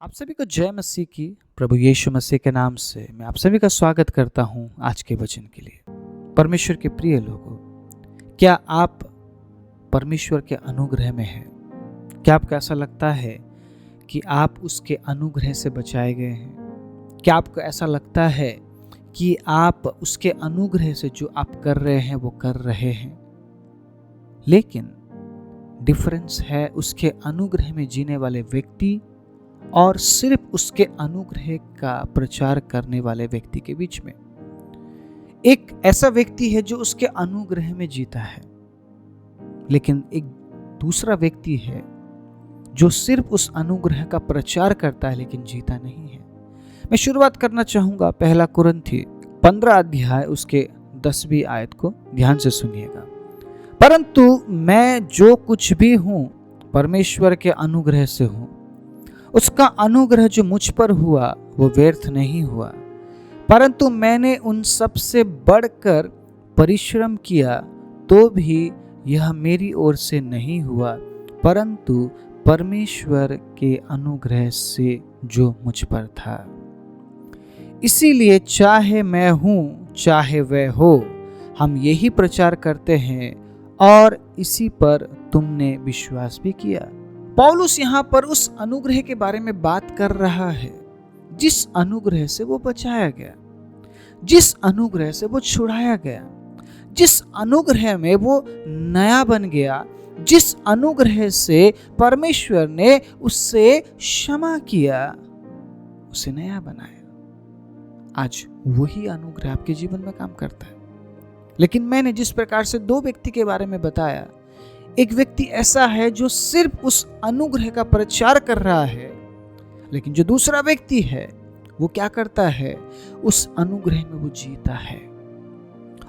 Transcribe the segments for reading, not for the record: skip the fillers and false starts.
आप सभी को जय मसीह की। प्रभु यीशु मसीह के नाम से मैं आप सभी का स्वागत करता हूं आज के वचन के लिए। परमेश्वर के प्रिय लोगों, क्या आप परमेश्वर के अनुग्रह में हैं? क्या आपको ऐसा लगता है कि आप उसके अनुग्रह से बचाए गए हैं? क्या आपको ऐसा लगता है कि आप उसके अनुग्रह से जो आप कर रहे हैं वो कर रहे हैं? लेकिन डिफरेंस है उसके अनुग्रह में जीने वाले व्यक्ति और सिर्फ उसके अनुग्रह का प्रचार करने वाले व्यक्ति के बीच में। एक ऐसा व्यक्ति है जो उसके अनुग्रह में जीता है, लेकिन एक दूसरा व्यक्ति है जो सिर्फ उस अनुग्रह का प्रचार करता है लेकिन जीता नहीं है। मैं शुरुआत करना चाहूंगा पहला कुरिन्थी 15 अध्याय उसके 10वीं आयत को ध्यान से सुनिएगा। परंतु मैं जो कुछ भी हूं परमेश्वर के अनुग्रह से हूं। उसका अनुग्रह जो मुझ पर हुआ वो व्यर्थ नहीं हुआ, परंतु मैंने उन सब से बढ़कर परिश्रम किया तो भी यह मेरी ओर से नहीं हुआ, परंतु परमेश्वर के अनुग्रह से जो मुझ पर था। इसीलिए चाहे मैं हूं चाहे वह हो, हम यही प्रचार करते हैं और इसी पर तुमने विश्वास भी किया। पौलुस यहाँ पर उस अनुग्रह के बारे में बात कर रहा है जिस अनुग्रह से वो बचाया गया, जिस अनुग्रह से वो छुड़ाया गया, जिस अनुग्रह में वो नया बन गया, जिस अनुग्रह से परमेश्वर ने उससे क्षमा किया, उसे नया बनाया। आज वही अनुग्रह आपके जीवन में काम करता है। लेकिन मैंने जिस प्रकार से दो व्यक्ति के बारे में बताया, एक व्यक्ति ऐसा है जो सिर्फ उस अनुग्रह का प्रचार कर रहा है, लेकिन जो दूसरा व्यक्ति है वो क्या करता है, उस अनुग्रह में वो जीता है।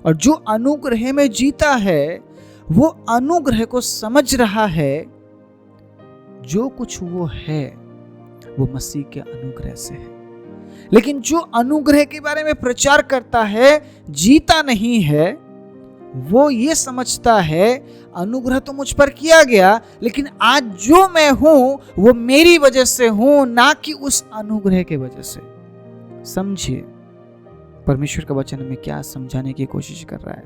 और जो अनुग्रह में जीता है वो अनुग्रह को समझ रहा है, जो कुछ वो है वो मसीह के अनुग्रह से है। लेकिन जो अनुग्रह के बारे में प्रचार करता है, जीता नहीं है, वो ये समझता है अनुग्रह तो मुझ पर किया गया, लेकिन आज जो मैं हूं वो मेरी वजह से हूं, ना कि उस अनुग्रह के वजह से। समझिए परमेश्वर का वचन में क्या समझाने की कोशिश कर रहा है।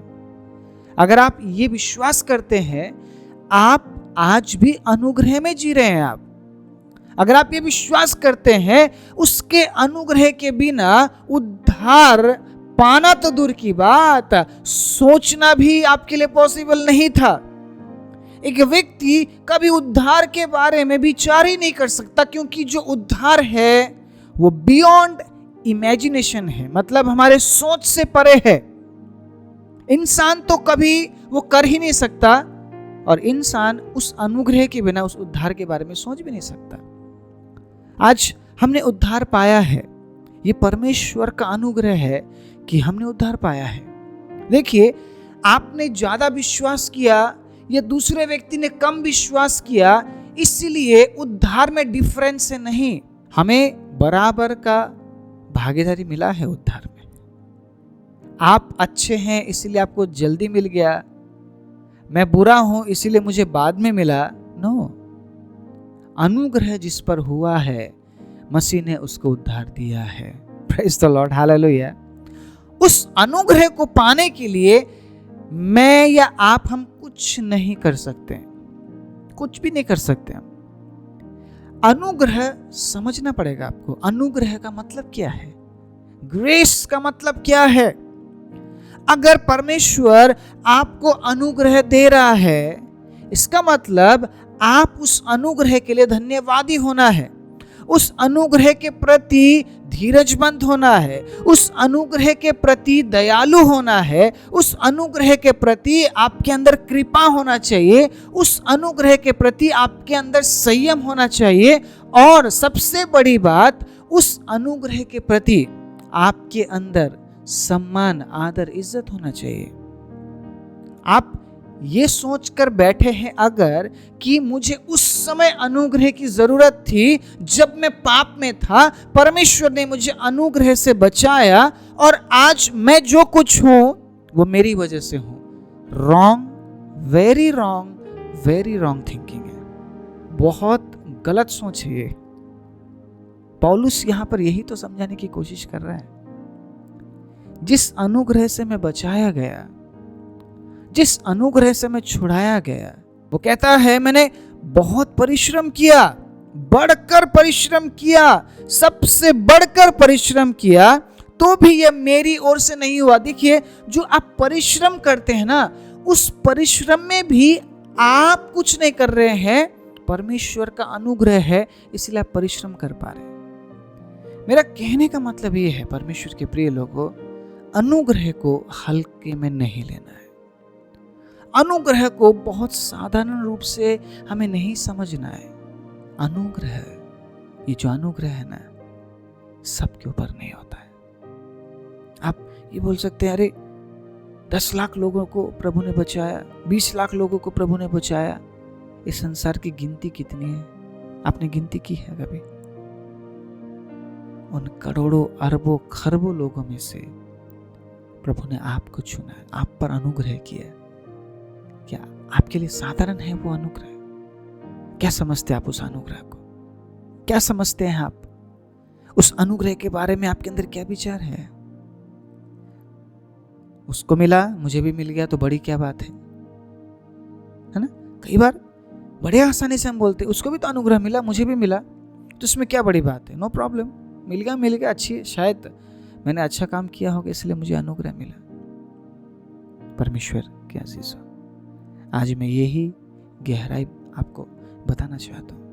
अगर आप ये विश्वास करते हैं आप आज भी अनुग्रह में जी रहे हैं, अगर आप ये विश्वास करते हैं उसके अनुग्रह के बिना उद्धार पाना तो दूर की बात, सोचना भी आपके लिए पॉसिबल नहीं था। एक व्यक्ति कभी उद्धार के बारे में विचार ही नहीं कर सकता, क्योंकि जो उद्धार है वो बियॉन्ड इमेजिनेशन है, मतलब हमारे सोच से परे है। इंसान तो कभी वो कर ही नहीं सकता, और इंसान उस अनुग्रह के बिना उस उद्धार के बारे में सोच भी नहीं सकता। आज हमने उद्धार पाया है, ये परमेश्वर का अनुग्रह है कि हमने उद्धार पाया है। देखिए, आपने ज्यादा विश्वास किया या दूसरे व्यक्ति ने कम विश्वास किया, इसलिए उद्धार में डिफरेंस है नहीं, हमें बराबर का भागीदारी मिला है उद्धार में। आप अच्छे हैं इसलिए आपको जल्दी मिल गया, मैं बुरा हूं इसलिए मुझे बाद में मिला। नो, अनुग्रह जिस पर हुआ है मसीह ने उसको उद्धार दिया है। Praise the Lord, hallelujah. उस अनुग्रह को पाने के लिए मैं या आप हम कुछ नहीं कर सकते, कुछ भी नहीं कर सकते। अनुग्रह समझना पड़ेगा आपको। अनुग्रह का मतलब क्या है, ग्रेस का मतलब क्या है। अगर परमेश्वर आपको अनुग्रह दे रहा है, इसका मतलब आप उस अनुग्रह के लिए धन्यवादी होना है, उस अनुग्रह के प्रति धीरजमंद होना है, उस अनुग्रह के प्रति दयालु होना है, उस अनुग्रह के प्रति आपके अंदर कृपा होना चाहिए, उस अनुग्रह के प्रति आपके अंदर संयम होना चाहिए, और सबसे बड़ी बात, उस अनुग्रह के प्रति आपके अंदर सम्मान, आदर, इज्जत होना चाहिए। आप ये सोचकर बैठे हैं अगर कि मुझे उस समय अनुग्रह की जरूरत थी जब मैं पाप में था, परमेश्वर ने मुझे अनुग्रह से बचाया और आज मैं जो कुछ हूं वो मेरी वजह से हूं। Wrong, very wrong, very wrong thinking है। बहुत गलत सोच है ये। पौलुस यहां पर यही तो समझाने की कोशिश कर रहा है। जिस अनुग्रह से मैं बचाया गया, जिस अनुग्रह से मैं छुड़ाया गया, वो कहता है मैंने बहुत परिश्रम किया, बढ़कर परिश्रम किया, सबसे बढ़कर परिश्रम किया, तो भी यह मेरी ओर से नहीं हुआ। देखिए, जो आप परिश्रम करते हैं ना, उस परिश्रम में भी आप कुछ नहीं कर रहे हैं, परमेश्वर का अनुग्रह है, इसलिए आप परिश्रम कर पा रहे हैं। मेरा कहने का मतलब ये है, परमेश्वर के प्रिय लोगों, अनुग्रह को हल्के में नहीं लेना है। अनुग्रह को बहुत साधारण रूप से हमें नहीं समझना है। अनुग्रह, ये जो अनुग्रह है ना, सबके ऊपर नहीं होता है। आप ये बोल सकते हैं, अरे 10 लाख लोगों को प्रभु ने बचाया, 20 लाख लोगों को प्रभु ने बचाया, इस संसार की गिनती कितनी है? आपने गिनती की है कभी? उन करोड़ों अरबों खरबों लोगों में से प्रभु ने आपको चुना है, आप पर अनुग्रह किया। क्या आपके लिए साधारण है वो अनुग्रह? क्या समझते हैं आप उस अनुग्रह को? क्या समझते हैं आप उस अनुग्रह के बारे में? आपके अंदर क्या विचार है? उसको मिला, मुझे भी मिल गया, तो बड़ी क्या बात है ना? कई बार बड़े आसानी से हम बोलते हैं, उसको भी तो अनुग्रह मिला, मुझे भी मिला, तो इसमें क्या बड़ी बात है? नो प्रॉब्लम, मिल गया, अच्छी है, शायद मैंने अच्छा काम किया होगा इसलिए मुझे अनुग्रह मिला। परमेश्वर के अजीजों, आज मैं यही गहराई आपको बताना चाहता हूं।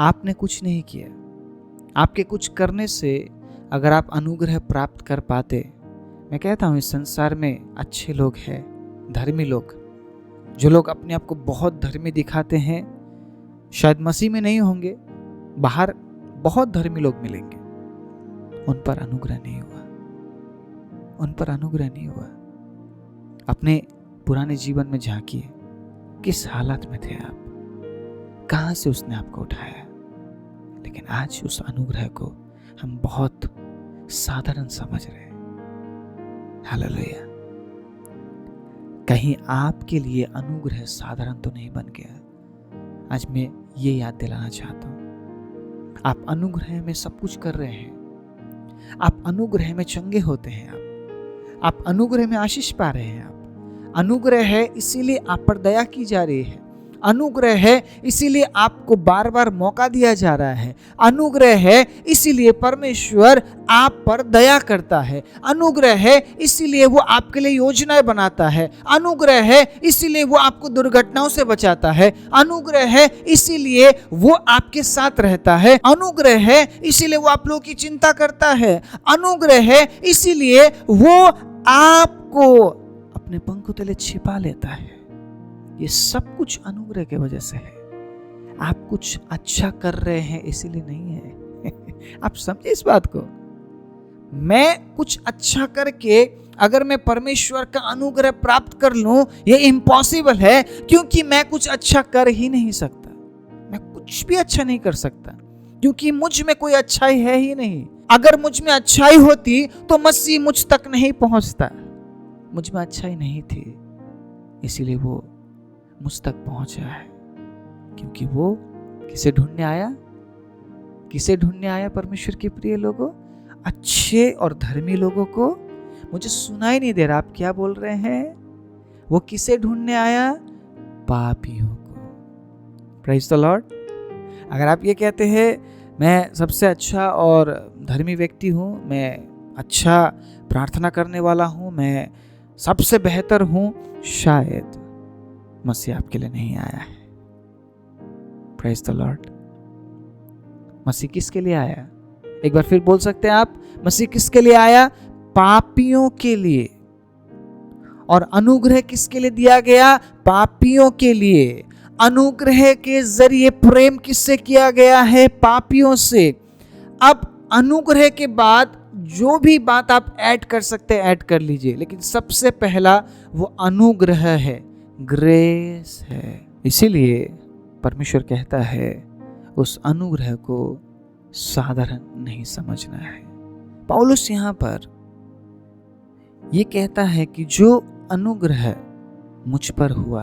आपने कुछ नहीं किया, आपके कुछ करने से अगर आप अनुग्रह प्राप्त कर पाते, मैं कहता हूं इस संसार में अच्छे लोग हैं, धर्मी लोग, जो लोग अपने आप को बहुत धर्मी दिखाते हैं, शायद मसीह में नहीं होंगे, बाहर बहुत धर्मी लोग मिलेंगे, उन पर अनुग्रह नहीं हुआ, उन पर अनुग्रह नहीं हुआ। अपने पुराने जीवन में झांकिए, किस हालत में थे आप, कहां से उसने आपको उठाया, लेकिन आज उस अनुग्रह को हम बहुत साधारण समझ रहे हैं। हालेलुया। कहीं आपके लिए अनुग्रह साधारण तो नहीं बन गया? आज मैं ये याद दिलाना चाहता हूं, आप अनुग्रह में सब कुछ कर रहे हैं, आप अनुग्रह में चंगे होते हैं, आप अनुग्रह में आशीष पा रहे हैं, आप अनुग्रह है इसीलिए आप पर दया की जा रही है, अनुग्रह है इसीलिए आपको बार बार मौका दिया जा रहा है, अनुग्रह है इसीलिए परमेश्वर आप पर दया करता है, अनुग्रह है इसीलिए वो आपके लिए योजनाएं बनाता है, अनुग्रह है इसीलिए वो आपको दुर्घटनाओं से बचाता है, अनुग्रह है इसीलिए वो आपके साथ रहता है, अनुग्रह है इसीलिए वो आप लोगों की चिंता करता है, अनुग्रह है इसीलिए वो आपको अपने पंखों तले छिपा लेता है। ये सब कुछ अनुग्रह के वजह से है। आप कुछ अच्छा कर रहे हैं इसीलिए नहीं है। आप समझे इस बात को? मैं कुछ अच्छा करके अगर मैं परमेश्वर का अनुग्रह प्राप्त कर लूं, ये इम्पॉसिबल है, क्योंकि मैं कुछ अच्छा कर ही नहीं सकता, मैं कुछ भी अच्छा नहीं कर सकता, क्योंकि मुझ में कोई अच्छाई है ही नहीं। अगर मुझ में अच्छाई होती तो मसीह मुझ तक नहीं पहुंचता। मुझ में अच्छाई नहीं थी, इसीलिए वो मुझ तक पहुंचा है, क्योंकि वो किसे ढूंढने आया? किसे ढूंढने आया परमेश्वर के प्रिय लोगों? अच्छे और धर्मी लोगों को। मुझे सुनाई नहीं दे रहा, आप क्या बोल रहे हैं? वो किसे ढूंढने आया? पापियों को। Praise the Lord. अगर आप ये कहते हैं मैं सबसे अच्छा और धर्मी व्यक्ति हूं, मैं अच्छा प्रार्थना करने वाला हूं, मैं सबसे बेहतर हूं, शायद मसीह आपके लिए नहीं आया है। Praise the Lord. मसीह किसके लिए आया? एक बार फिर बोल सकते हैं आप, मसीह किसके लिए आया? पापियों के लिए। और अनुग्रह किसके लिए दिया गया? पापियों के लिए। अनुग्रह के जरिए प्रेम किससे किया गया है? पापियों से। अब अनुग्रह के बाद जो भी बात आप ऐड कर सकते हैं ऐड कर लीजिए, लेकिन सबसे पहला वो अनुग्रह है, ग्रेस है। इसीलिए परमेश्वर कहता है उस अनुग्रह को साधारण नहीं समझना है। पौलुस यहाँ पर ये कहता है कि जो अनुग्रह मुझ पर हुआ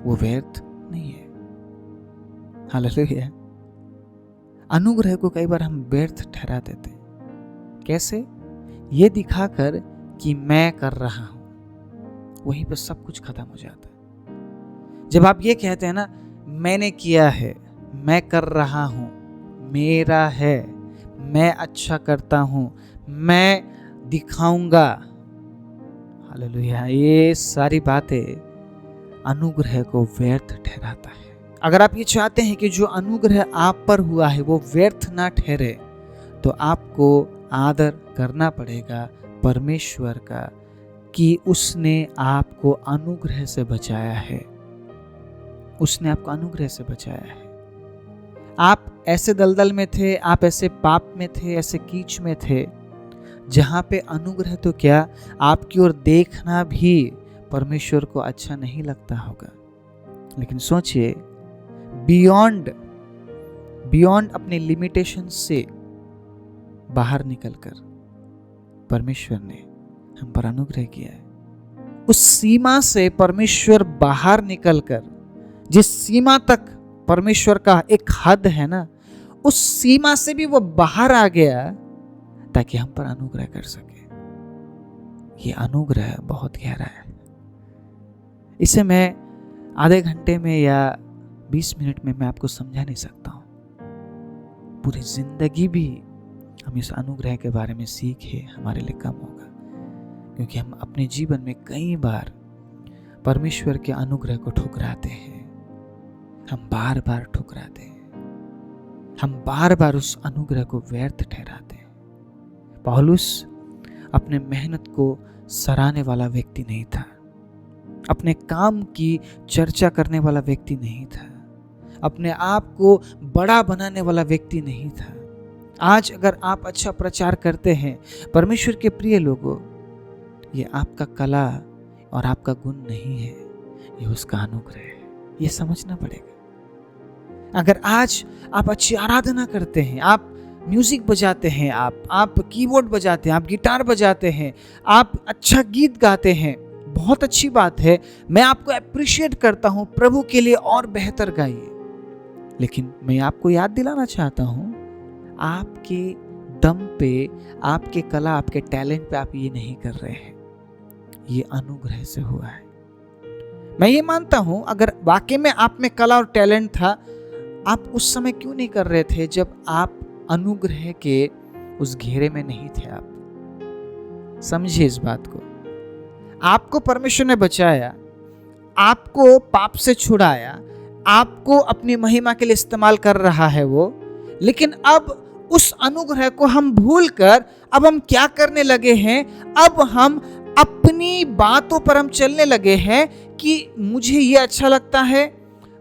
वो व्यर्थ नहीं है। हालेलुया। अनुग्रह को कई बार हम व्यर्थ ठहरा देते हैं। कैसे? ये दिखाकर कि मैं कर रहा हूं, वहीं पर सब कुछ खत्म हो जाता है। जब आप ये कहते हैं ना, मैंने किया है, मैं कर रहा हूं, मेरा है, मैं अच्छा करता हूं, मैं दिखाऊंगा, हालेलुया, ये सारी बातें अनुग्रह को व्यर्थ ठहराता है। अगर आप ये चाहते हैं कि जो अनुग्रह आप पर हुआ है वो व्यर्थ ना ठहरे, तो आपको आदर करना पड़ेगा परमेश्वर का कि उसने आपको अनुग्रह से बचाया है। उसने आपको अनुग्रह से बचाया है। आप ऐसे दलदल में थे, आप ऐसे पाप में थे, ऐसे कीच में थे, जहां पे अनुग्रह तो क्या, आपकी ओर देखना भी परमेश्वर को अच्छा नहीं लगता होगा। लेकिन सोचिए, बियॉन्ड अपने लिमिटेशन से बाहर निकलकर परमेश्वर ने हम पर अनुग्रह किया है। उस सीमा से परमेश्वर बाहर निकलकर, जिस सीमा तक परमेश्वर का एक हद है ना, उस सीमा से भी वो बाहर आ गया ताकि हम पर अनुग्रह कर सके। ये अनुग्रह बहुत गहरा है। इसे मैं आधे घंटे में या 20 मिनट में मैं आपको समझा नहीं सकता हूं। पूरी जिंदगी भी हम इस अनुग्रह के बारे में सीखे हमारे लिए कम होगा, क्योंकि हम अपने जीवन में कई बार परमेश्वर के अनुग्रह को ठुकराते हैं। हम बार बार ठुकराते हैं, हम बार बार उस अनुग्रह को व्यर्थ ठहराते हैं। पौलुस अपने मेहनत को सराहने वाला व्यक्ति नहीं था, अपने काम की चर्चा करने वाला व्यक्ति नहीं था, अपने आप को बड़ा बनाने वाला व्यक्ति नहीं था। आज अगर आप अच्छा प्रचार करते हैं, परमेश्वर के प्रिय लोगों, ये आपका कला और आपका गुण नहीं है, ये उसका अनुग्रह है। ये समझना पड़ेगा। अगर आज आप अच्छी आराधना करते हैं, आप म्यूजिक बजाते हैं, आप कीबोर्ड बजाते हैं, आप गिटार बजाते हैं, आप अच्छा गीत गाते हैं, बहुत अच्छी बात है। मैं आपको अप्रिशिएट करता हूं, प्रभु के लिए और बेहतर गाइए। लेकिन मैं आपको याद दिलाना चाहता हूं, आपके दम पे, आपके कला, आपके टैलेंट पे आप ये नहीं कर रहे हैं, ये अनुग्रह से हुआ है। मैं ये मानता हूं, अगर वाकई में आप में कला और टैलेंट था, आप उस समय क्यों नहीं कर रहे थे जब आप अनुग्रह के उस घेरे में नहीं थे। आप समझिए इस बात को। आपको परमेश्वर ने बचाया, आपको पाप से छुड़ाया, आपको अपनी महिमा के लिए इस्तेमाल कर रहा है वो। लेकिन अब उस अनुग्रह को हम भूलकर अब हम क्या करने लगे हैं? अब हम अपनी बातों पर हम चलने लगे हैं कि मुझे ये अच्छा लगता है,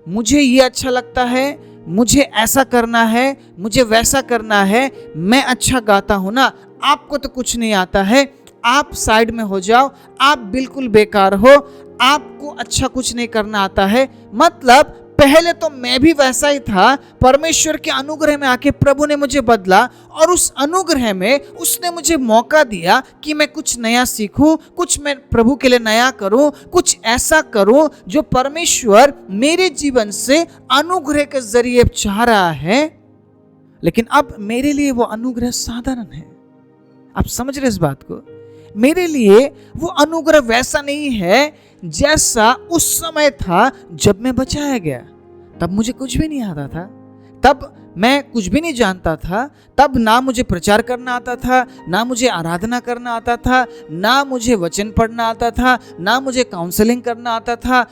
मुझे ये अच्छा लगता है, मुझे ऐसा करना है, मुझे वैसा करना है, मैं अच्छा गाता हूं ना, आपको तो कुछ नहीं आता है, आप साइड में हो जाओ, आप बिल्कुल बेकार हो, आपको अच्छा कुछ नहीं करना आता है। मतलब पहले तो मैं भी वैसा ही था, परमेश्वर के अनुग्रह में आके प्रभु ने मुझे बदला और उस अनुग्रह में उसने मुझे मौका दिया कि मैं कुछ नया सीखूं, कुछ मैं प्रभु के लिए नया करूं, कुछ ऐसा करूं जो परमेश्वर मेरे जीवन से अनुग्रह के जरिए चाह रहा है। लेकिन अब मेरे लिए वो अनुग्रह साधारण है। आप समझ रहे इस बात को? मेरे लिए वो अनुग्रह वैसा नहीं है जैसा उस समय था जब मैं बचाया गया। तब मुझे कुछ भी नहीं आता था, तब मैं कुछ भी नहीं जानता था, तब ना मुझे प्रचार करना आता था, ना मुझे आराधना करना आता था, ना मुझे वचन पढ़ना आता था, ना मुझे काउंसलिंग करना आता था,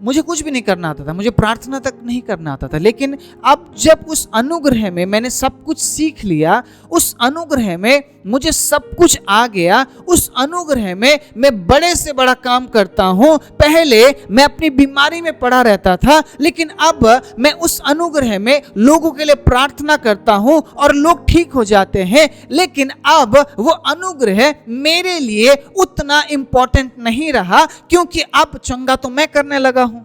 मुझे कुछ भी नहीं करना आता था, मुझे प्रार्थना तक नहीं करना आता था। लेकिन अब जब उस अनुग्रह में मैंने सब कुछ सीख लिया, उस अनुग्रह में मुझे सब कुछ आ गया, उस अनुग्रह में मैं बड़े से बड़ा काम करता हूं। पहले मैं अपनी बीमारी में पड़ा रहता था, लेकिन अब मैं उस अनुग्रह में लोगों के लिए प्रार्थना करता हूं और लोग ठीक हो जाते हैं। लेकिन अब वो अनुग्रह मेरे लिए उतना इंपॉर्टेंट नहीं रहा, क्योंकि अब चंगा तो मैं करने लगा हूं।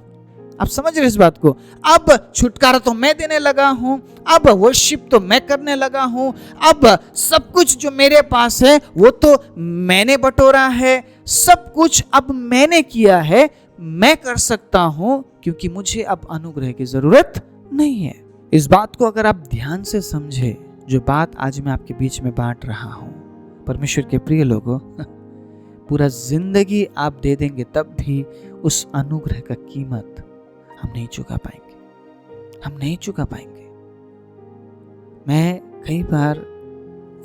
आप समझ रहे इस बात को? अब छुटकारा तो मैं देने लगा हूं, अब वर्शिप तो मैं करने लगा हूं, अब सब कुछ जो मेरे पास है वो तो मैंने बटोरा है, सब कुछ अब मैंने किया है, मैं कर सकता हूं, क्योंकि मुझे अब अनुग्रह की जरूरत नहीं है। इस बात को अगर आप ध्यान से समझे, जो बात आज मैं आपके बीच में बांट रहा हूं, परमेश्वर के प्रिय लोगों, पूरा जिंदगी आप दे देंगे तब भी उस अनुग्रह का कीमत हम नहीं चुका पाएंगे, हम नहीं चुका पाएंगे। मैं कई बार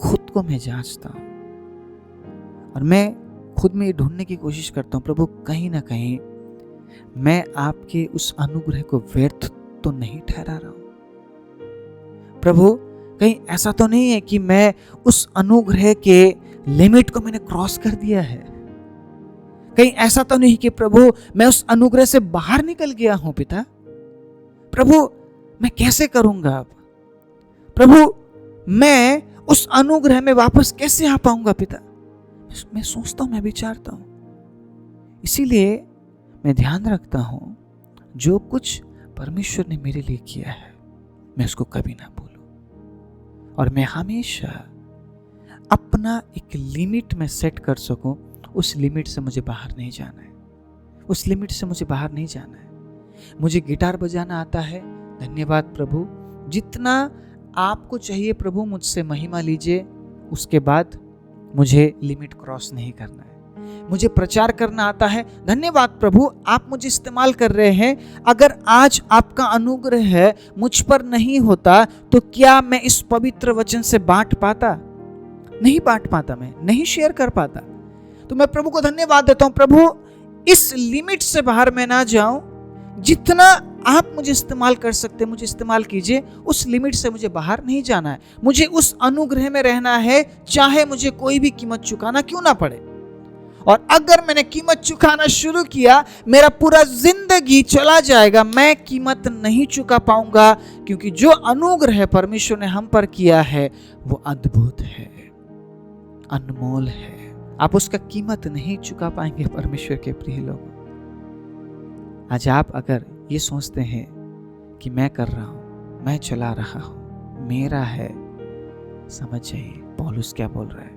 खुद को मैं जांचता हूं और मैं खुद में ये ढूंढने की कोशिश करता हूं, प्रभु कहीं ना कहीं मैं आपके उस अनुग्रह को व्यर्थ तो नहीं ठहरा रहा हूं। प्रभु कहीं ऐसा तो नहीं है कि मैं उस अनुग्रह के लिमिट को मैंने क्रॉस कर दिया है। कहीं ऐसा तो नहीं कि प्रभु मैं उस अनुग्रह से बाहर निकल गया हूं पिता। प्रभु मैं कैसे करूंगा अब? प्रभु मैं उस अनुग्रह में वापस कैसे आ पाऊंगा पिता? मैं सोचता हूं, मैं विचारता हूं। इसीलिए मैं ध्यान रखता हूं, जो कुछ परमेश्वर ने मेरे लिए किया है मैं उसको कभी ना भूलूं, और मैं हमेशा अपना एक लिमिट में सेट कर सकूं। उस लिमिट से मुझे बाहर नहीं जाना है, उस लिमिट से मुझे बाहर नहीं जाना है। मुझे गिटार बजाना आता है, धन्यवाद प्रभु, जितना आपको चाहिए प्रभु मुझसे महिमा लीजिए, उसके बाद मुझे लिमिट क्रॉस नहीं करना है। मुझे प्रचार करना आता है, धन्यवाद प्रभु आप मुझे इस्तेमाल कर रहे हैं। अगर आज आपका अनुग्रह है मुझ पर नहीं होता तो क्या मैं इस पवित्र वचन से बांट पाता? नहीं बांट पाता, मैं नहीं शेयर कर पाता। तो मैं प्रभु को धन्यवाद देता हूं, प्रभु इस लिमिट से बाहर मैं ना जाऊं, जितना आप मुझे इस्तेमाल कर सकते मुझे इस्तेमाल कीजिए, उस लिमिट से मुझे बाहर नहीं जाना है। मुझे उस अनुग्रह में रहना है, चाहे मुझे कोई भी कीमत चुकाना क्यों ना पड़े। और अगर मैंने कीमत चुकाना शुरू किया, मेरा पूरा जिंदगी चला जाएगा, मैं कीमत नहीं चुका पाऊंगा, क्योंकि जो अनुग्रह परमेश्वर ने हम पर किया है वो अद्भुत है, अनमोल है। आप उसका कीमत नहीं चुका पाएंगे परमेश्वर के प्रिय लोग। आज आप अगर ये सोचते हैं कि मैं कर रहा हूं, मैं चला रहा हूं, मेरा है, समझ जाइए पौलुस क्या बोल रहा है।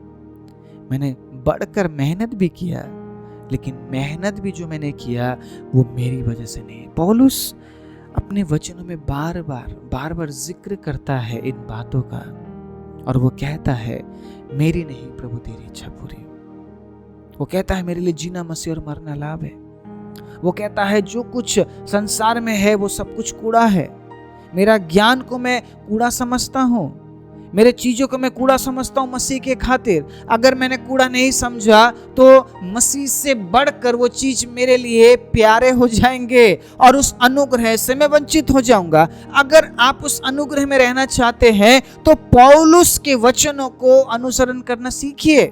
मैंने बढ़कर मेहनत भी किया, लेकिन मेहनत भी जो मैंने किया वो मेरी वजह से नहीं। पौलुस अपने वचनों में बार बार जिक्र करता है इन बातों का, और वो कहता है मेरी नहीं प्रभु तेरी इच्छा पूरी हो। वो कहता है मेरे लिए जीना मसीह और मरना लाभ है। वो कहता है जो कुछ संसार में है वो सब कुछ कूड़ा है। मेरा ज्ञान को मैं कूड़ा समझता हूँ, मेरे चीजों को मैं कूड़ा समझता हूँ मसीह के खातिर। अगर मैंने कूड़ा नहीं समझा तो मसीह से बढ़कर वो चीज मेरे लिए प्यारे हो जाएंगे और उस अनुग्रह से मैं वंचित हो जाऊंगा। अगर आप उस अनुग्रह में रहना चाहते हैं तो पौलुस के वचनों को अनुसरण करना सीखिए।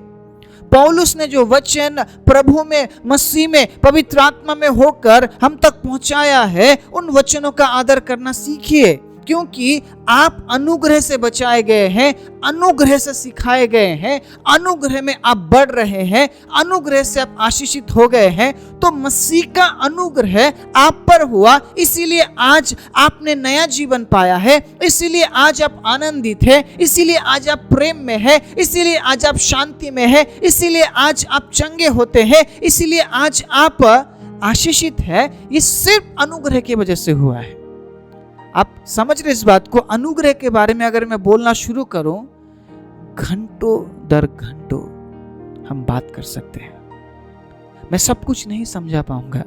पौलुस ने जो वचन प्रभु में, मसीह में, पवित्र आत्मा में होकर हम तक पहुंचाया है, उन वचनों का आदर करना सीखिए, क्योंकि आप अनुग्रह से बचाए गए हैं, अनुग्रह से सिखाए गए हैं, अनुग्रह में आप बढ़ रहे हैं, अनुग्रह से आप आशीषित हो गए हैं। तो मसीह का अनुग्रह आप पर हुआ, इसीलिए आज आपने नया जीवन पाया है, इसीलिए आज आप आनंदित हैं, इसीलिए आज आप प्रेम में हैं, इसीलिए आज आप शांति में हैं, इसीलिए आज आप चंगे होते हैं, इसीलिए आज आप आशीषित है। ये सिर्फ अनुग्रह की वजह से हुआ है। आप समझ रहे इस बात को? अनुग्रह के बारे में अगर मैं बोलना शुरू करूं, घंटों दर घंटों हम बात कर सकते हैं। मैं सब कुछ नहीं समझा पाऊंगा,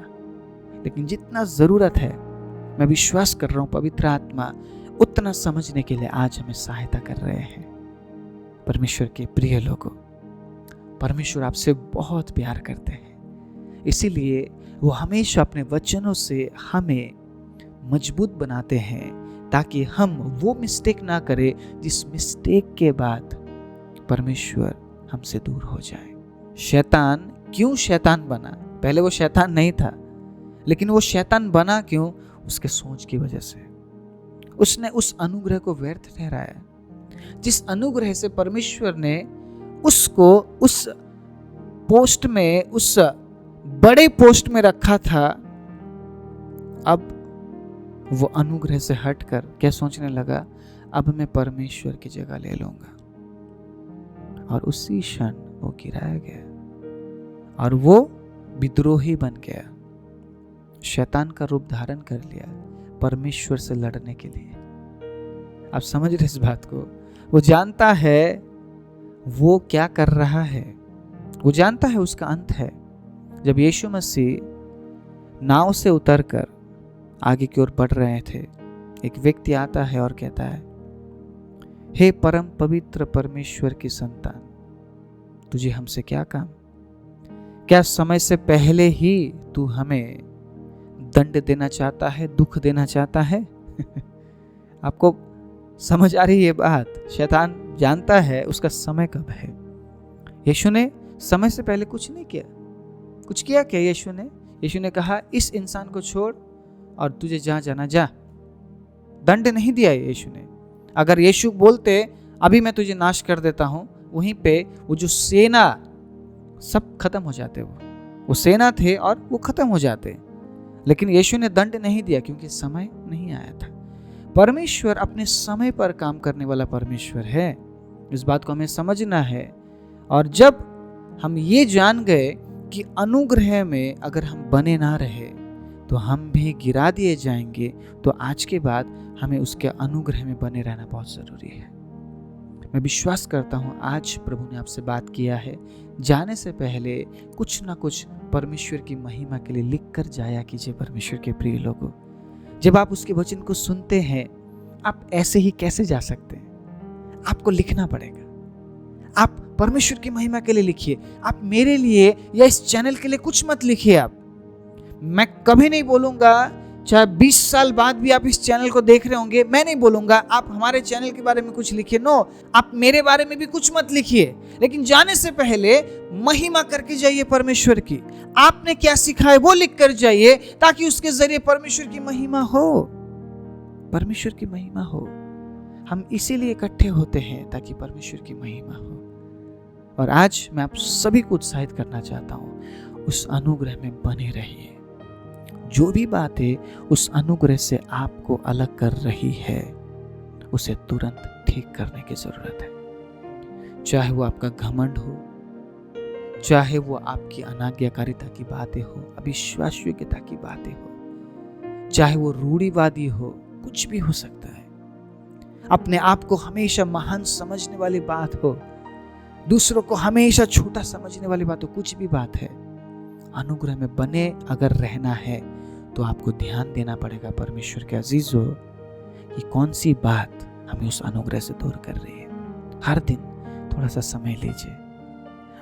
लेकिन जितना जरूरत है मैं विश्वास कर रहा हूं पवित्र आत्मा उतना समझने के लिए आज हमें सहायता कर रहे हैं। परमेश्वर के प्रिय लोगों, परमेश्वर आपसे बहुत प्यार करते हैं, इसीलिए वो हमेशा अपने वचनों से हमें मजबूत बनाते हैं, ताकि हम वो मिस्टेक ना करें जिस मिस्टेक के बाद परमेश्वर हमसे दूर हो जाए। शैतान क्यों शैतान बना? पहले वो शैतान नहीं था, लेकिन वो शैतान बना क्यों? उसके सोच की वजह से। उसने उस अनुग्रह को व्यर्थ ठहराया, जिस अनुग्रह से परमेश्वर ने उसको उस पोस्ट में, उस बड़े पोस्ट में रखा था। अब वो अनुग्रह से हटकर क्या सोचने लगा? अब मैं परमेश्वर की जगह ले लूंगा, और उसी क्षण वो गिराया गया और वो विद्रोही बन गया, शैतान का रूप धारण कर लिया परमेश्वर से लड़ने के लिए। आप समझ रहे इस बात को? वो जानता है वो क्या कर रहा है, वो जानता है उसका अंत है। जब यीशु मसीह नाव से उतरकर आगे की ओर बढ़ रहे थे, एक व्यक्ति आता है और कहता है, हे परम पवित्र परमेश्वर की संतान, तुझे हमसे क्या काम? क्या समय से पहले ही तू हमें दंड देना चाहता है, दुख देना चाहता है? आपको समझ आ रही है बात? शैतान जानता है उसका समय कब है। यीशु ने समय से पहले कुछ नहीं किया। कुछ किया क्या यीशु ने कहा, इस इंसान को छोड़ और तुझे जहां जाना जा। दंड नहीं दिया यीशु ने। अगर यीशु बोलते अभी मैं तुझे नाश कर देता हूं, वहीं पे वो जो सेना सब खत्म हो जाते, वो सेना थे और वो खत्म हो जाते। लेकिन यीशु ने दंड नहीं दिया क्योंकि समय नहीं आया था। परमेश्वर अपने समय पर काम करने वाला परमेश्वर है, इस बात को हमें समझना है। और जब हम ये जान गए कि अनुग्रह में अगर हम बने ना रहे तो हम भी गिरा दिए जाएंगे, तो आज के बाद हमें उसके अनुग्रह में बने रहना बहुत ज़रूरी है। मैं विश्वास करता हूँ आज प्रभु ने आपसे बात किया है। जाने से पहले कुछ ना कुछ परमेश्वर की महिमा के लिए लिख कर जाया कीजिए। परमेश्वर के प्रिय लोगों, जब आप उसके वचन को सुनते हैं, आप ऐसे ही कैसे जा सकते हैं? आपको लिखना पड़ेगा। आप परमेश्वर की महिमा के लिए लिखिए। आप मेरे लिए या इस चैनल के लिए कुछ मत लिखिए। आप, मैं कभी नहीं बोलूंगा, चाहे 20 साल बाद भी आप इस चैनल को देख रहे होंगे, मैं नहीं बोलूंगा आप हमारे चैनल के बारे में कुछ लिखिए। नो, आप मेरे बारे में भी कुछ मत लिखिए। लेकिन जाने से पहले महिमा करके जाइए परमेश्वर की। आपने क्या सीखा है वो लिख कर जाइए, ताकि उसके जरिए परमेश्वर की महिमा हो। परमेश्वर की महिमा हो। हम इसीलिए इकट्ठे होते हैं ताकि परमेश्वर की महिमा हो। और आज मैं आप सभी को उत्साहित करना चाहता हूं, उस अनुग्रह में बने रहिए। जो भी बातें उस अनुग्रह से आपको अलग कर रही है, उसे तुरंत ठीक करने की जरूरत है। चाहे वो आपका घमंड हो, चाहे वो आपकी अनाज्ञाकारिता की बातें हो, अविश्वास योग्यता की बातें हो, चाहे वो रूढ़िवादी हो, कुछ भी हो सकता है। अपने आप को हमेशा महान समझने वाली बात हो, दूसरों को हमेशा छोटा समझने वाली बात हो, कुछ भी बात है, अनुग्रह में बने अगर रहना है तो आपको ध्यान देना पड़ेगा परमेश्वर के अजीजों कि कौन सी बात हमें उस अनुग्रह से दूर कर रही है। हर दिन थोड़ा सा समय लीजिए,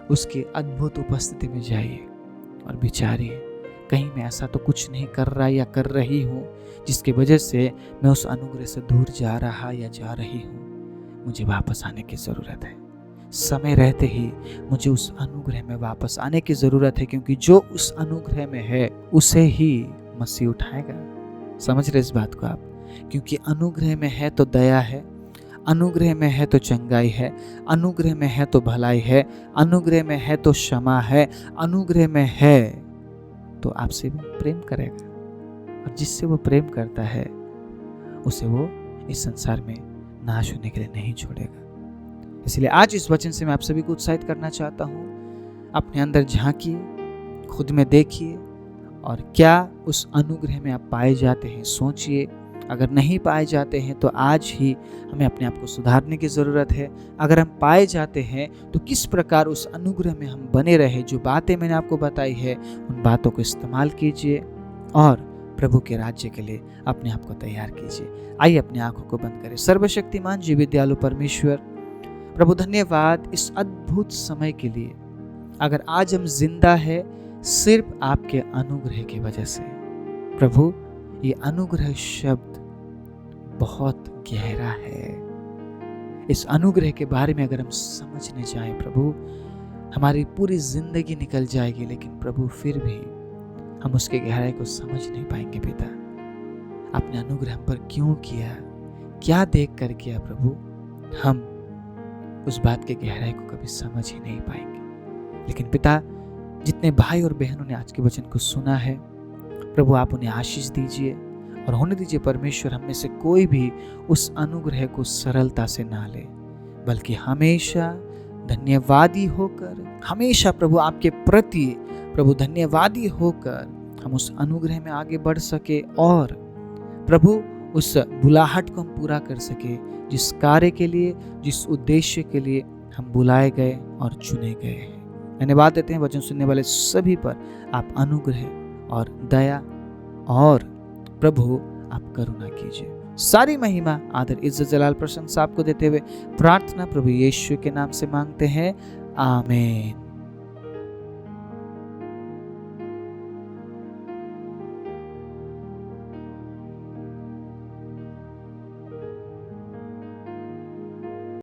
उसकी अद्भुत उपस्थिति में जाइए और विचारिए, कहीं मैं ऐसा तो कुछ नहीं कर रहा या कर रही हूँ जिसकी वजह से मैं उस अनुग्रह से दूर जा रहा या जा रही हूँ। मुझे वापस आने की ज़रूरत है। समय रहते ही मुझे उस अनुग्रह में वापस आने की ज़रूरत है, क्योंकि जो उस अनुग्रह में है उसे ही मसीह उठाएगा। समझ रहे इस बात को आप? क्योंकि अनुग्रह में है तो दया है, अनुग्रह में है तो चंगाई है, अनुग्रह में है तो भलाई है, अनुग्रह में है तो क्षमा है, अनुग्रह में है तो आपसे वो प्रेम करेगा। और जिससे वो प्रेम करता है उसे वो इस संसार में नाश होने के लिए नहीं छोड़ेगा। इसलिए आज इस वचन से मैं आप सभी को उत्साहित करना चाहता हूँ। अपने अंदर झांकिए, खुद में देखिए, और क्या उस अनुग्रह में आप पाए जाते हैं सोचिए। अगर नहीं पाए जाते हैं तो आज ही हमें अपने आप को सुधारने की ज़रूरत है। अगर हम पाए जाते हैं तो किस प्रकार उस अनुग्रह में हम बने रहे। जो बातें मैंने आपको बताई है उन बातों को इस्तेमाल कीजिए और प्रभु के राज्य के लिए अपने आप को तैयार कीजिए। आइए अपनी आंखों को बंद करें। सर्वशक्तिमान जीवित दयालु परमेश्वर, प्रभु धन्यवाद इस अद्भुत समय के लिए। अगर आज हम जिंदा है सिर्फ आपके अनुग्रह की वजह से। प्रभु, ये अनुग्रह शब्द बहुत गहरा है। इस अनुग्रह के बारे में अगर हम समझने जाएं प्रभु, हमारी पूरी जिंदगी निकल जाएगी, लेकिन प्रभु फिर भी हम उसके गहराई को समझ नहीं पाएंगे। पिता, आपने अनुग्रह हम पर क्यों किया, क्या देख कर किया प्रभु, हम उस बात के गहराई को कभी समझ ही नहीं पाएंगे। लेकिन पिता, जितने भाई और बहनों ने आज के वचन को सुना है प्रभु, आप उन्हें आशीष दीजिए और होने दीजिए परमेश्वर, हम में से कोई भी उस अनुग्रह को सरलता से ना ले, बल्कि हमेशा धन्यवादी होकर, हमेशा प्रभु आपके प्रति प्रभु धन्यवादी होकर हम उस अनुग्रह में आगे बढ़ सके और प्रभु उस बुलाहट को हम पूरा कर सके, जिस कार्य के लिए, जिस उद्देश्य के लिए हम बुलाए गए और चुने गए हैं। धन्यवाद देते हैं वचन सुनने वाले सभी पर आप अनुग्रह और दया और प्रभु आप करुणा कीजिए। सारी महिमा, आदर, इज्जत, जलाल, प्रशंसा आपको देते हुए प्रार्थना प्रभु यीशु के नाम से मांगते हैं, आमीन।